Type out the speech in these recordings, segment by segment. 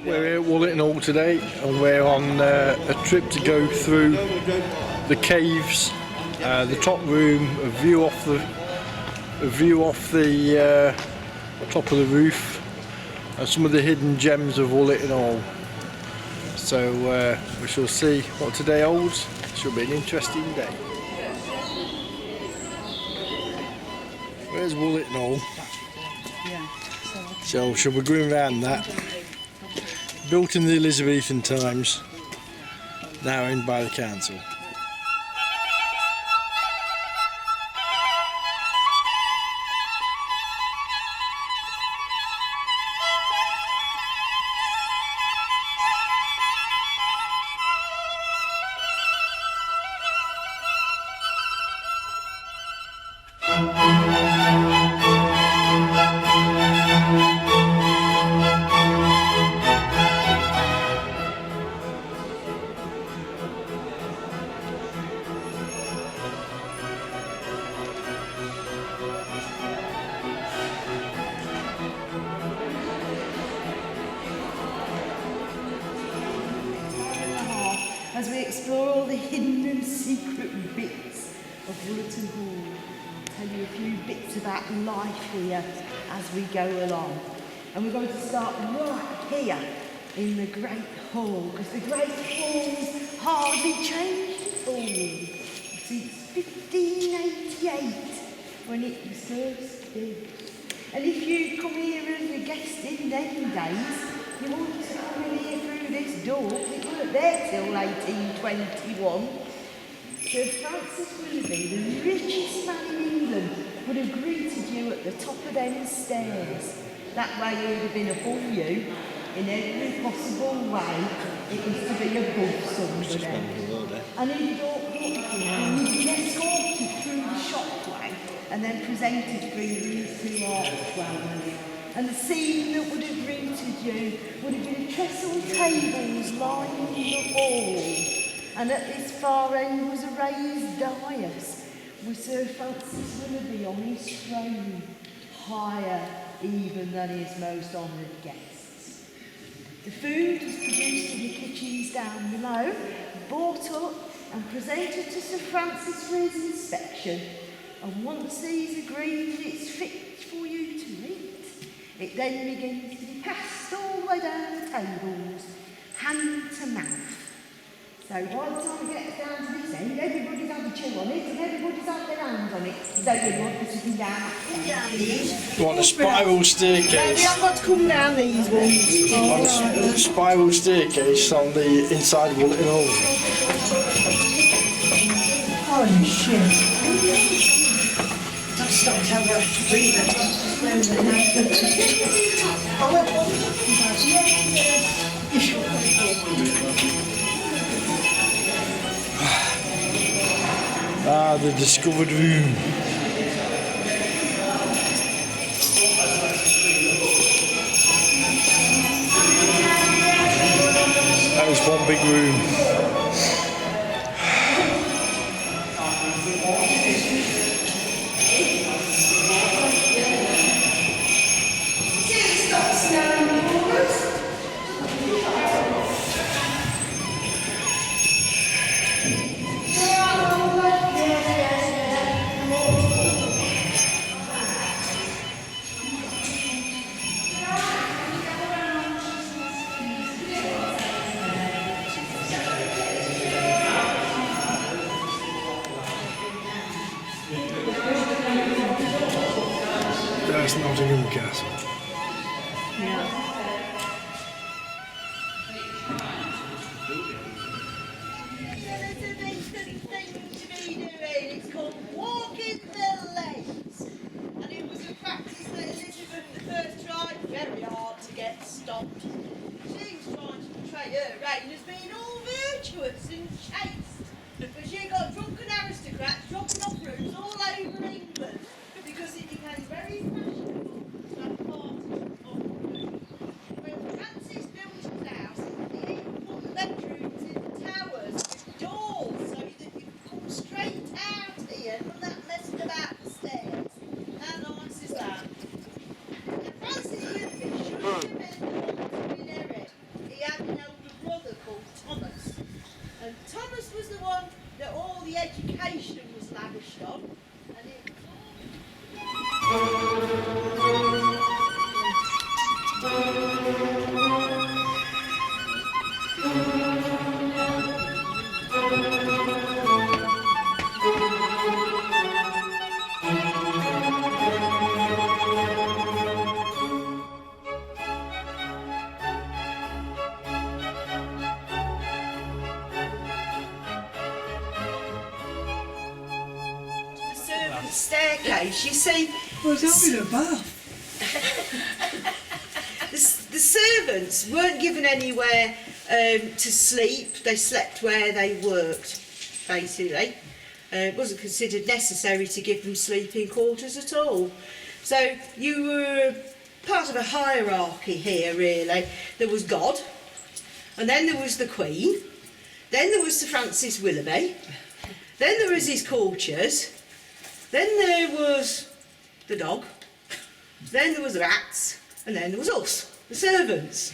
We're here at Wollaton Hall today, and we're on a trip to go through the caves, the top room, a view off the top of the roof, and some of the hidden gems of Wollaton Hall. So we shall see what today holds. It should be an interesting day. Where's Wollaton Hall? So shall we go around that? Built in the Elizabethan times, now owned by the council. As we explore all the hidden and secret bits of Wollaton Hall, I'll tell you a few bits about life here as we go along. And we're going to start right here in the Great Hall, because the Great Hall's hardly changed at all since 1588, when it was first built. And if you come here as a guest in them days, you want to come in here through this door. It weren't there till 1821. Sir Francis Willoughby, the richest man in England, would have greeted you at the top of them stairs. That way he would have been above you in every possible way. It was to be above somebody. And he'd walk up and he'd be escorted through the shopway and then presented through these two archways. And the scene that would have greeted you would have been trestle tables lining the hall. And at this far end was a raised dais with Sir Francis Willoughby on his throne, higher even than his most honoured guests. The food was produced in the kitchens down below, brought up and presented to Sir Francis for his inspection. And once he's agreed that it's fit for you to eat, it then begins to be passed all the way down the tables, hand to mouth. So by the time it gets down to this end, everybody's had a chew on it and everybody's had their hands on it. So you want to sitting down these. You want a spiral staircase? No, we haven't got to come down these ones. On a spiral staircase on the inside of Wollaton Hall. Holy shit. Stop telling us to breathe it. The discovered room. That was one big room. That's Nottingham Castle. Yeah. There's a decent thing to be doing. It's called walking the lanes. And it was a practice that Elizabeth I tried very hard to get stopped. She was trying to portray her reign as being all virtuous and chaste. But she got drunken aristocrats dropping off rooms all over England because it became very fashionable to have parties on the roof. When Francis built his house, he even put the bedrooms in the towers with doors so that you could come straight out here from that messing about the stairs. How nice is that? And Francis Willoughby should have been the one to inherit staircase, you see, I was having a bath. the servants weren't given anywhere to sleep. They slept where they worked, basically. It wasn't considered necessary to give them sleeping quarters at all. So you were part of a hierarchy here, really. There was God, and then there was the Queen, then there was Sir Francis Willoughby, then there was his courtiers, then there was the dog, then there was the rats, and then there was us, the servants.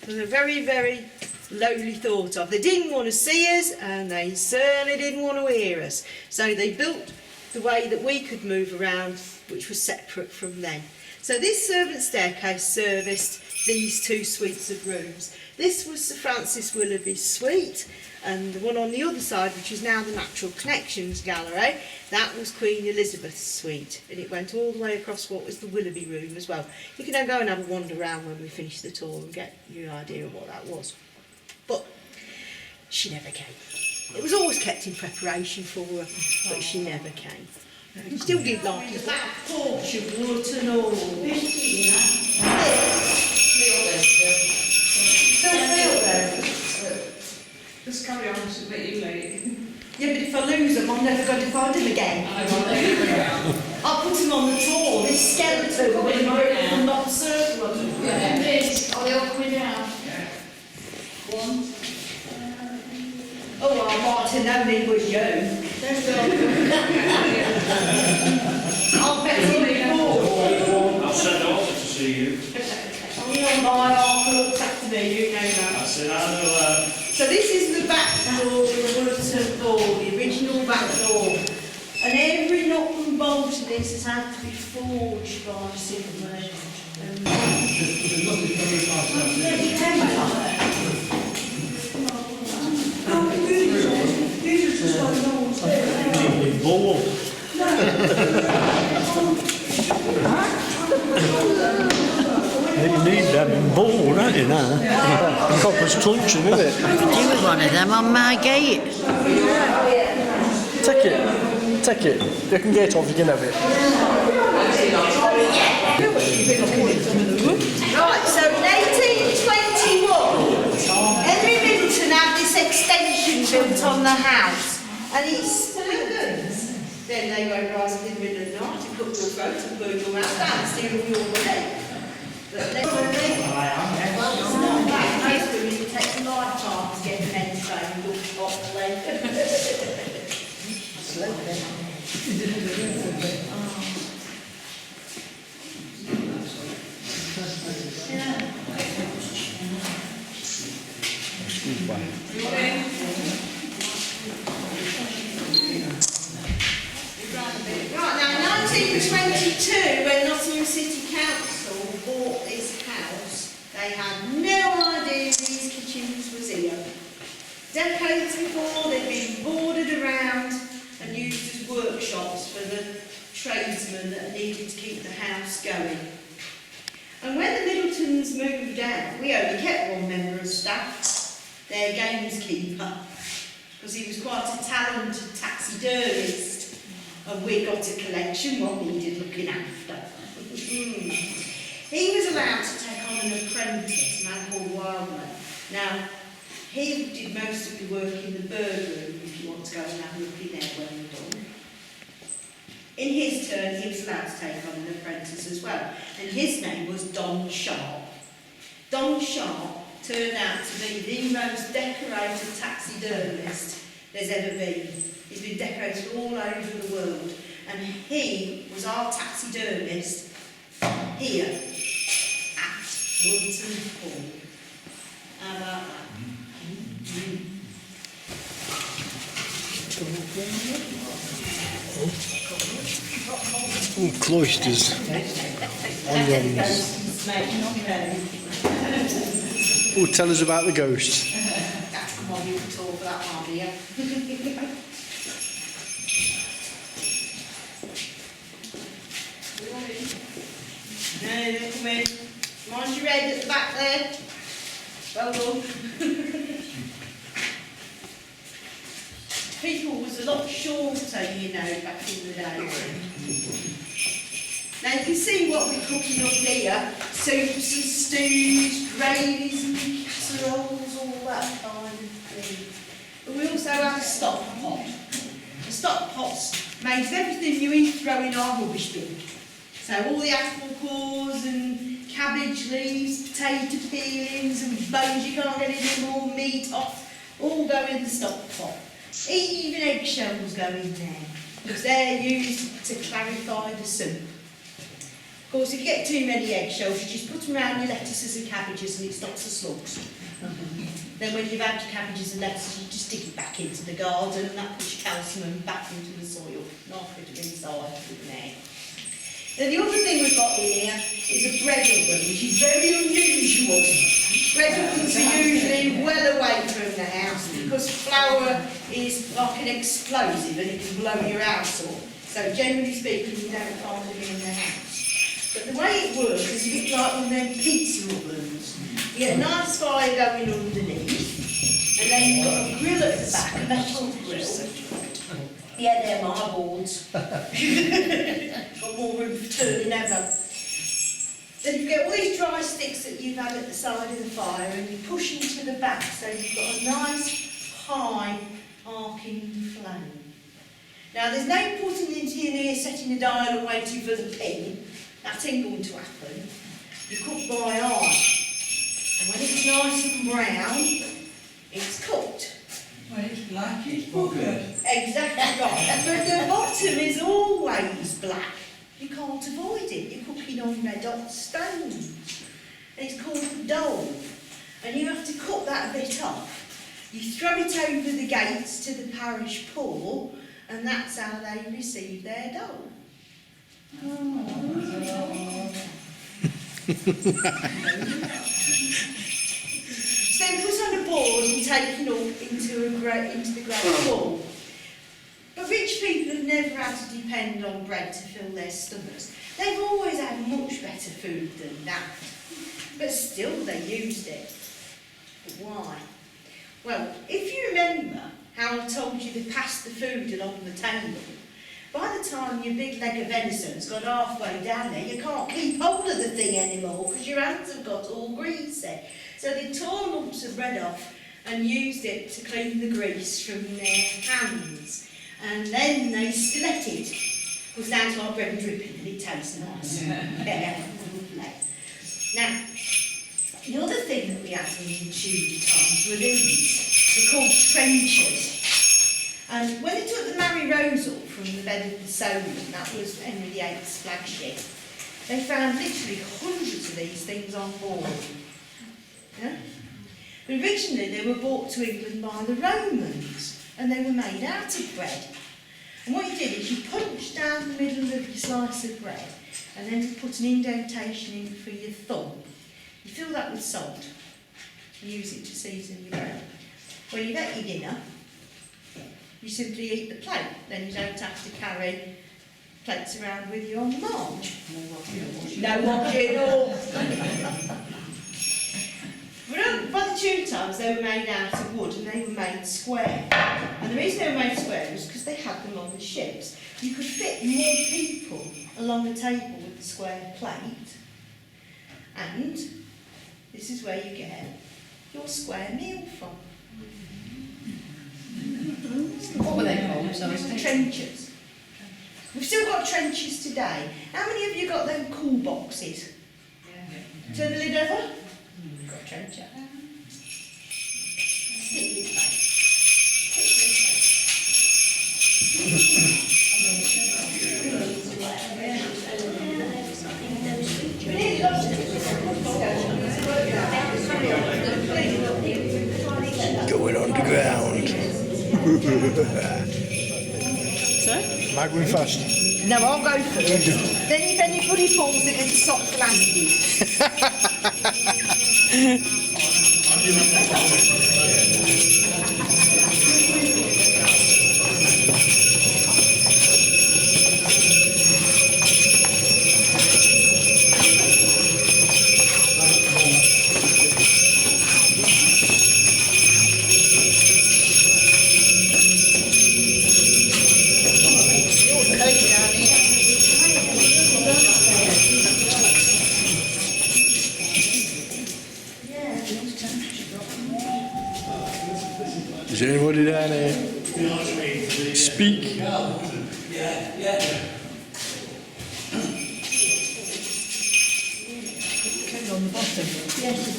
So they're very, very lowly thought of. They didn't want to see us, and they certainly didn't want to hear us. So they built the way that we could move around, which was separate from them. So this servant staircase serviced these two suites of rooms. This was Sir Francis Willoughby's suite, and the one on the other side, which is now the Natural Connections Gallery, that was Queen Elizabeth's suite, and it went all the way across what was the Willoughby room as well. You can now go and have a wander around when we finish the tour and get your idea of what that was. But she never came. It was always kept in preparation for her, but she never came. Still did like the back porch of Wollaton Hall. Just carry on, she's a bit you late. Yeah, but if I lose them, I'm never going to find them again. I'll put them on the tour. This skeleton will not circle them. Yeah, this. Are they all coming down? Yeah. One. Oh, well, Martin, only with you. I'll bet you I'll send over to see you. only on my arm looked after me, you know that. I said, I know So this is the back door of the Wollaton Hall, the original back door. And every nut and bolt of this has had to be forged by somebody. Bull. You need them in bull, don't you, now? Copper's crunching, isn't it? Do with one of them on my gate. Take it. Take it. You can get off, you can have it. Right, so in 1821, Henry Middleton had this extension built on the house, and it's windows. Then they went right in the middle of the night and cooked your throat and burned your house down, steal all your money. But then, well, it's not that case, but it takes a lifetime to get an end trained up properly. Right, now 1922, when Nottingham City Council bought this house, they had no idea these kitchens was here. Decades before, they'd been boarded around and used as workshops for the tradesmen that needed to keep the house going. And when the Middletons moved out, we only kept one member of staff, their gameskeeper, because he was quite a talented taxidermist. And we got a collection what needed looking after. He was allowed to take on an apprentice, a man called Wildman. Now, he did most of the work in the bird room, if you want to go and have a look in there when you're done. In his turn, he was allowed to take on an apprentice as well, and his name was Don Sharp. Don Sharp turned out to be the most decorated taxidermist there's ever been. He's been decorated all over the world, and he was our taxidermist here at Wollaton Hall. How about that? Ooh, cloisters. Onions. Oh, tell us about the ghosts. That's the one you can talk about, aren't you? No, they come in. Mind your head at the back there. Well done. People was a lot shorter, you know, back in the day. Now you can see what we're cooking up here. Soups and stews, gravies and casseroles, all that kind of thing. But we also have a stock pot. A stock pot's made of everything you eat throw in our rubbish bin. So all the apple cores and cabbage leaves, potato peelings and bones you can't get any more meat off, all go in the stock pot. Even eggshells go in there, because they're used to clarify the soup. Of course, if you get too many eggshells, you just put them around your lettuces and cabbages and it stops the slugs. Then when you've had your cabbages and lettuces, you just stick it back into the garden and that puts your calcium back into the soil. Nice bit of inside in there. Now the other thing we've got in here is a bread oven, which is very unusual. Bread ovens are usually well away from the house because flour is like an explosive and it can blow your house up. So generally speaking, you don't find them in the house. But the way it works is a bit like one of them pizza ovens. You get a nice fire going underneath, and then you've got a grill at the back, a metal grill. Yeah, they're my boards. Got more room for turning ever. Then you get all these dry sticks that you've had at the side of the fire and you push them to the back so you've got a nice, high, arcing flame. Now there's no putting it in here, setting the dial and waiting for the pin. That ain't going to happen. You cook by eye. And when it's nice and brown, it's cooked. When it's black, it's buggered. Exactly right. But the bottom is always black. You can't avoid it. You're cooking on red hot stones. And it's called dough. And you have to cut that bit off. You throw it over the gates to the parish poor, and that's how they receive their dough. So then put on a board and taken up into the great hall. But rich people have never had to depend on bread to fill their stomachs. They've always had much better food than that. But still they used it. But why? Well, if you remember how I told you to pass the food along the table, by the time your big leg of venison's got halfway down there, you can't keep hold of the thing anymore because your hands have got all greasy. So they tore lumps of bread off and used it to clean the grease from their hands. And then they stiletted it. Because now it's like bread dripping and it tastes nice. Yeah, lovely. Now, the other thing that we had in Tudor times were these. They're called trenchers. And when they took the Mary Rose up from the bed of the Solent, that was Henry VIII's flagship, they found literally hundreds of these things on board. Yeah? But originally they were brought to England by the Romans, and they were made out of bread. And what you did is you punched down the middle of your slice of bread, and then you put an indentation in for your thumb. You fill that with salt, and use it to season your bread. When you've had your dinner, you simply eat the plate, then you don't have to carry plates around with you on the march. No washing at all. But by the Tudor times they were made out of wood and they were made square. And the reason they were made square was because they had them on the ships. You could fit more people along the table with the square plate. And this is where you get your square meal from. What were they called? Sorry. Trenchers. We've still got trenches today. How many of you got them cool boxes? Turn the lid over. We've got a trencher. Stick it back. Going underground. Sorry? Am I going fast? No, I'll go first. Then if anybody falls, it is a soft landing. Is there anybody down here? Speak. I'm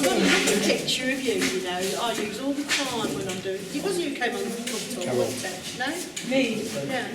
going to look at a picture of you, you know, that I use all the time when I'm doing... It wasn't you who came on the talk, no? Me? Yeah.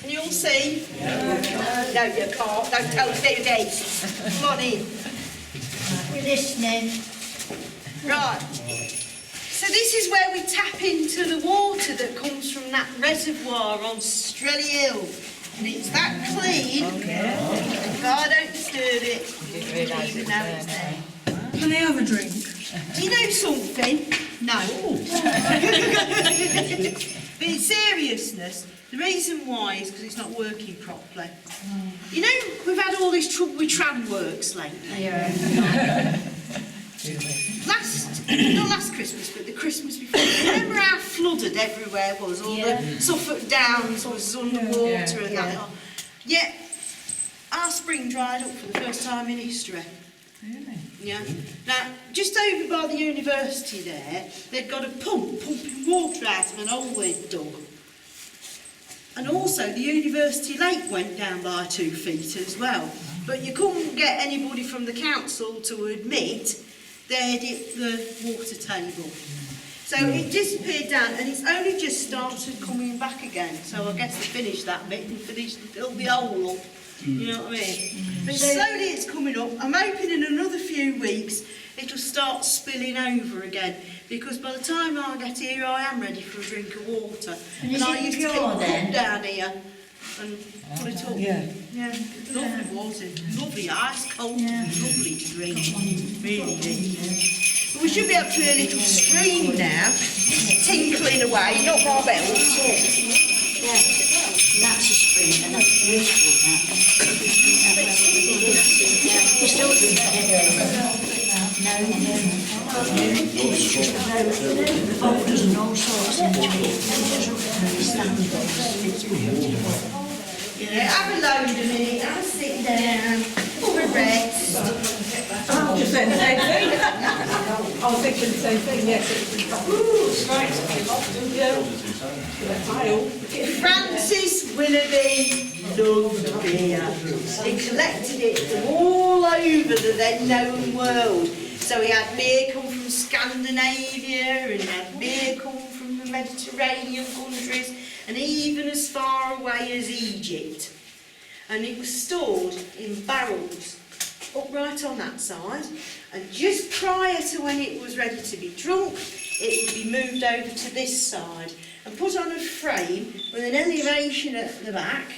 Can you all see? No, you can't. Don't tell us they're guests. Come on in. We're listening. Right. So this is where we tap into the water that comes from that reservoir on Strelly Hill. And it's that clean. If I don't disturb it, you won't even know it's there. Can I have a drink? Do you know something? No. But in seriousness, the reason why is because it's not working properly. You know, we've had all this trouble with tramworks lately. Yeah. Not last Christmas, but the Christmas before. Remember how flooded everywhere was? All the Suffolk Downs was underwater and that. Yeah, our spring dried up for the first time in history. Really? Yeah. Now, just over by the university there, they'd got a pump pumping water out of an hole they'd dug. And also, the university lake went down by 2 feet as well. But you couldn't get anybody from the council to admit they'd hit the water table. So it disappeared down, and it's only just started coming back again. So I guess they finished that bit and filled the hole up. You know what I mean? But slowly it's coming up. I'm hoping in another few weeks it'll start spilling over again. Because by the time I get here, I am ready for a drink of water. And I used to keep pure a then? cup down here and put it up. Yeah. Yeah, lovely water, lovely ice cold, lovely to drink, really good. But we should be able to hear a little stream now, tinkling away, not my bells. Yeah. That's a spring, and that's beautiful, that. You still drink it? No, boulders and all sorts in between. You know, have a load a minute, have a sit down, have a rest. I'm just saying the same thing. I was thinking the same thing, yes. Ooh, it's right. Francis Willoughby loved beer. He collected it from all over the then known world. So he had beer come from Scandinavia, and he had beer come from the Mediterranean countries, and even as far away as Egypt. And it was stored in barrels, upright on that side, and just prior to when it was ready to be drunk, it would be moved over to this side and put on a frame with an elevation at the back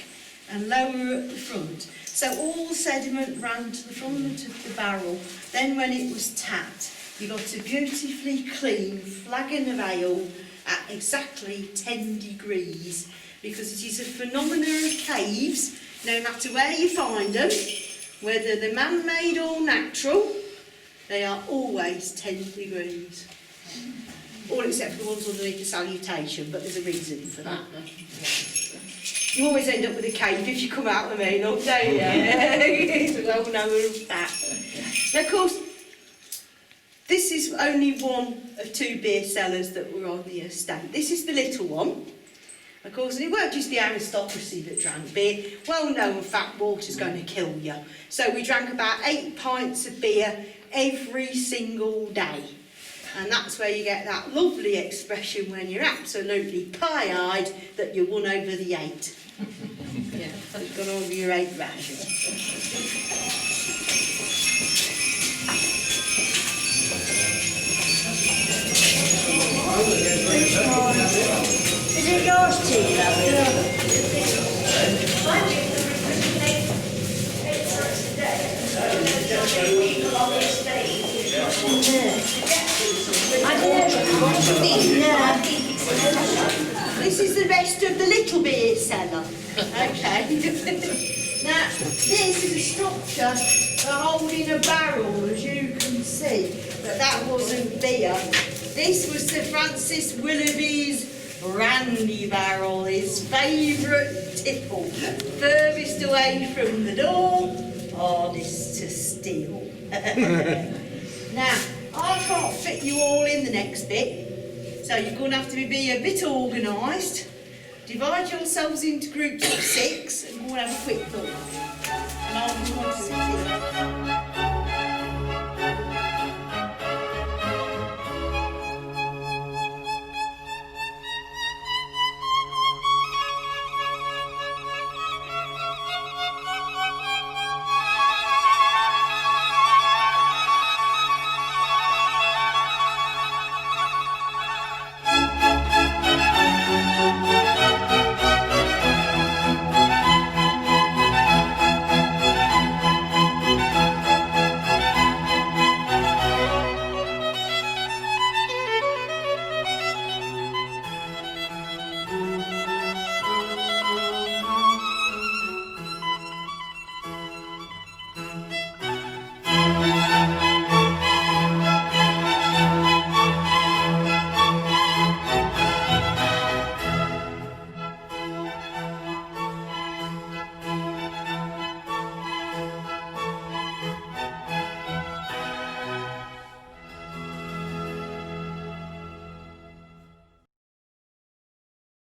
and lower at the front. So all the sediment ran to the front of the barrel. Then when it was tapped, you got a beautifully clean flagon of ale at exactly 10 degrees, because it is a phenomenon of caves, no matter where you find them, whether they're man-made or natural, they are always 10 degrees. All except for the ones underneath the salutation, but there's a reason for that. You always end up with a cave if you come out the main up, don't you? It's well known of that. Now, of course, this is only one of 2 beer cellars that were on the estate. This is the little one. Of course, and it weren't just the aristocracy that drank beer. Well known fact, water's going to kill you. So we drank about 8 pints of beer every single day. And that's where you get that lovely expression when you're absolutely pie-eyed that you won over the 8. Yeah, so you've gone over your 8 ration. Is it yours too, love? This is the rest of the little beer cellar. Okay. Now, this is a structure for holding a barrel, as you can see, but that wasn't beer. This was Sir Francis Willoughby's brandy barrel, his favourite tipple. Furthest away from the door, hardest to steal. Now, I can't fit you all in the next bit, So you're going to have to be a bit organised. Divide yourselves into groups of 6 and go and have a quick look. And I'll come on to it.